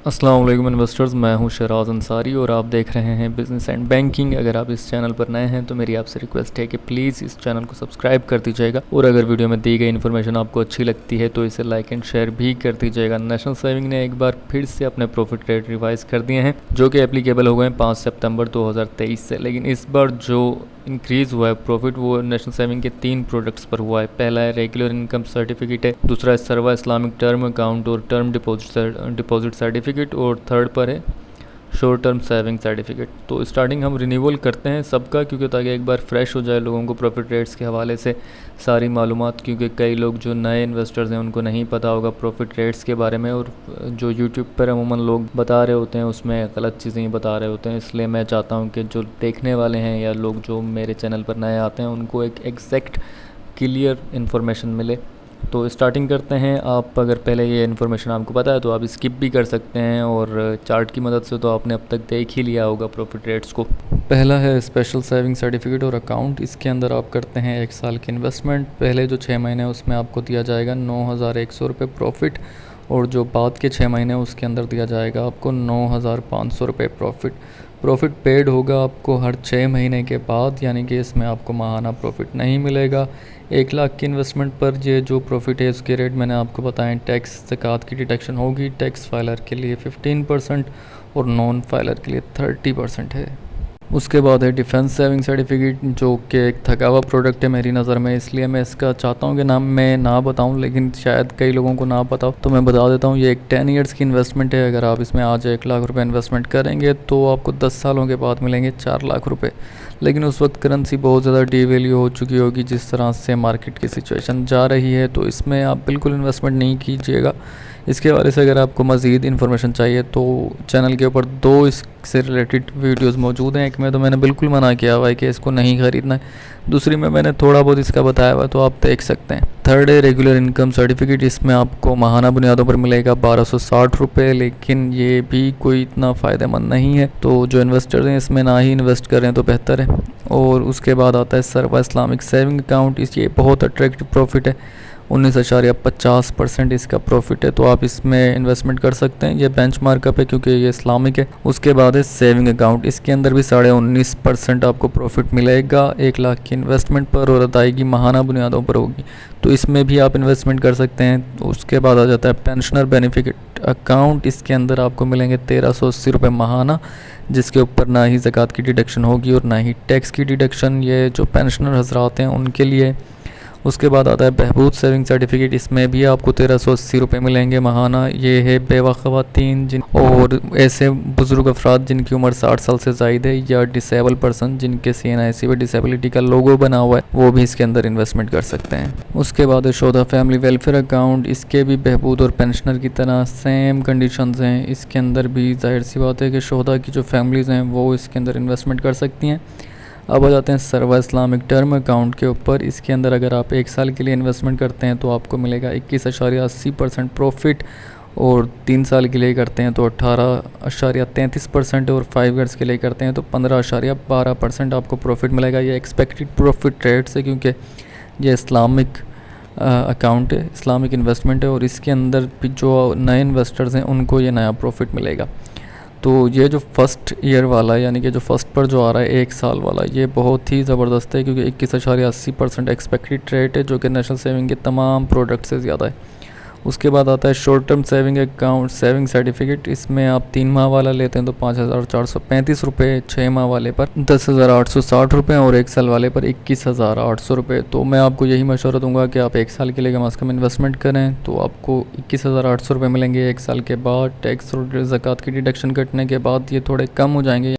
अस्सलाम वालेकुम इन्वेस्टर्स, मैं हूं शहराज अंसारी और आप देख रहे हैं बिज़नेस एंड बैंकिंग। अगर आप इस चैनल पर नए हैं तो मेरी आपसे रिक्वेस्ट है कि प्लीज़ इस चैनल को सब्सक्राइब कर दीजिएगा और अगर वीडियो में दी गई इन्फॉर्मेशन आपको अच्छी लगती है तो इसे लाइक एंड शेयर भी कर दीजिएगा। नेशनल सेविंग ने एक बार फिर से अपने प्रॉफिट रेट रिवाइज़ कर दिए हैं जो कि एप्लीकेबल हो गए 5 सितंबर 2023 से। लेकिन इस बार जो इंक्रीज़ हुआ है प्रॉफिट वो नेशनल सेविंग के 3 प्रोडक्ट्स पर हुआ है। पहला है रेगुलर इनकम सर्टिफिकेट है, दूसरा है सर्वा इस्लामिक टर्म अकाउंट और टर्म डिपॉजिट सर्टिफिकेट और थर्ड पर है शॉर्ट टर्म सेविंग सर्टिफिकेट। तो स्टार्टिंग हम रिन्यूअल करते हैं सबका, क्योंकि ताकि एक बार फ्रेश हो जाए लोगों को प्रॉफिट रेट्स के हवाले से सारी मालूमात, क्योंकि कई लोग जो नए इन्वेस्टर्स हैं उनको नहीं पता होगा प्रॉफिट रेट्स के बारे में और जो यूट्यूब पर अमूमन लोग बता रहे होते हैं उसमें गलत चीज़ें ही बता रहे होते हैं। इसलिए मैं चाहता हूँ कि जो देखने वाले हैं या लोग जो मेरे चैनल पर नए आते हैं उनको एक एग्जैक्ट क्लियर इन्फॉर्मेशन मिले। तो स्टार्टिंग करते हैं। आप अगर पहले ये इन्फॉर्मेशन आपको पता है तो आप स्किप भी कर सकते हैं और चार्ट की मदद से तो आपने अब तक देख ही लिया होगा प्रॉफिट रेट्स को। पहला है स्पेशल सेविंग सर्टिफिकेट और अकाउंट। इसके अंदर आप करते हैं 1 साल की इन्वेस्टमेंट। पहले जो 6 महीने उसमें आपको दिया जाएगा 9,100 रुपये प्रॉफिट और जो बाद के 6 महीने उसके अंदर दिया जाएगा आपको 9,500 रुपये प्रॉफिट पेड होगा आपको हर 6 महीने के बाद, यानी कि इसमें आपको माहाना प्रॉफिट नहीं मिलेगा। 1 लाख की इन्वेस्टमेंट पर ये जो प्रॉफिट है उसके रेट मैंने आपको बताएं। टैक्स ज़कात की डिडक्शन होगी। टैक्स फाइलर के लिए 15% और नॉन फाइलर के लिए 30% है। उसके बाद है डिफेंस सेविंग सर्टिफिकेट, जो कि एक थका हुआ प्रोडक्ट है मेरी नज़र में, इसलिए मैं इसका चाहता हूँ कि नाम मैं ना बताऊँ, लेकिन शायद कई लोगों को ना पता हो तो मैं बता देता हूँ। ये एक 10 ईयर्स की इन्वेस्टमेंट है। अगर आप इसमें आज 1 लाख रुपए इन्वेस्टमेंट करेंगे तो आपको 10 सालों के बाद मिलेंगे 4 लाख रुपये। लेकिन उस वक्त करेंसी बहुत ज़्यादा डीवैल्यू हो चुकी होगी जिस तरह से मार्केट की सिचुएशन जा रही है, तो इसमें आप बिल्कुल इन्वेस्टमेंट नहीं कीजिएगा। इसके हवाले से अगर आपको मज़ीद इन्फॉर्मेशन चाहिए तो चैनल के ऊपर 2 इससे रिलेटेड वीडियोस मौजूद हैं। एक में तो मैंने बिल्कुल मना किया हुआ है कि इसको नहीं ख़रीदना है, दूसरी में मैंने थोड़ा बहुत इसका बताया हुआ है, तो आप देख सकते हैं। थर्ड है रेगुलर इनकम सर्टिफिकेट। इसमें आपको माहाना बुनियादों पर मिलेगा 1260 रुपये, लेकिन ये भी कोई इतना फ़ायदेमंद नहीं है, तो जो इन्वेस्टर्स हैं इसमें ना ही इन्वेस्ट करें तो बेहतर है। और उसके बाद आता है सर्वा इस्लामिक सेविंग अकाउंट। इस ये बहुत अट्रैक्टिव प्रॉफिट है, 19.50% इसका प्रॉफिट है, तो आप इसमें इन्वेस्टमेंट कर सकते हैं। ये बेंचमार्कअप है क्योंकि ये इस्लामिक है। उसके बाद है सेविंग अकाउंट। इसके अंदर भी 19.5% आपको प्रॉफिट मिलेगा 1 लाख की इन्वेस्टमेंट पर और अदायगी माहाना बुनियादों पर होगी, तो इसमें भी आप इन्वेस्टमेंट कर सकते हैं। तो उसके बाद आ जाता है पेंशनर बेनिफिट अकाउंट। इसके अंदर आपको मिलेंगे 1380 रुपये माहाना, जिसके ऊपर ना ही ज़कात की डिडक्शन होगी और ना ही टैक्स की डिडक्शन। ये जो पेंशनर हजरात हैं उनके लिए। उसके बाद आता है बहबूद सेविंग सर्टिफिकेट। इसमें भी आपको 1380 रुपये मिलेंगे माहाना। ये है बेवा ख़वातीन जिन और ऐसे बुज़ुर्ग अफराद जिनकी उम्र 60 साल से ज़ायद है या डिसेबल पर्सन जिनके CNIC पर डिसेबिलिटी का लोगो बना हुआ है, वो भी इसके अंदर इन्वेस्टमेंट कर सकते हैं। उसके बाद है शोधा फैमिली वेलफेयर अकाउंट। इसके भी बहबूद और पेंशनर की तरह सेम कंडीशंस हैं। इसके अंदर भी जाहिर सी बात है कि शोधा की जो फैमिलीज़ हैं वो इसके अंदर इन्वेस्टमेंट कर सकती हैं। अब आ जाते हैं सर्वा इस्लामिक टर्म अकाउंट के ऊपर। इसके अंदर अगर आप 1 साल के लिए इन्वेस्टमेंट करते हैं तो आपको मिलेगा 21.80% प्रॉफिट और 3 साल के लिए करते हैं तो 18.33% और 5 ईयर्स के लिए करते हैं तो 15.12% आपको प्रॉफिट मिलेगा। ये एक्सपेक्टेड प्रॉफिट रेट से, क्योंकि ये इस्लामिक अकाउंट है, इस्लामिक इन्वेस्टमेंट है और इसके अंदर भी जो नए इन्वेस्टर्स हैं उनको ये नया प्रॉफिट मिलेगा। तो ये जो फर्स्ट ईयर वाला यानी कि जो फर्स्ट पर जो आ रहा है 1 साल वाला, ये बहुत ही ज़बरदस्त है क्योंकि 21.80% एक्सपेक्टेड रेट है जो कि नेशनल सेविंग के तमाम प्रोडक्ट से ज़्यादा है। उसके बाद आता है short term saving account saving certificate. इसमें आप 3 माह वाला लेते हैं तो 5,435 रुपये, 6 माह वाले पर 10,860 रुपये और 1 साल वाले पर 21,800 रुपये। तो मैं आपको यही मशवरा दूंगा कि आप 1 साल के लिए कम से कम इन्वेस्टमेंट करें तो आपको 21,800 रुपये मिलेंगे 1 साल के बाद। टैक्स और ज़कात की डिडक्शन कटने के बाद ये थोड़े कम हो जाएंगे।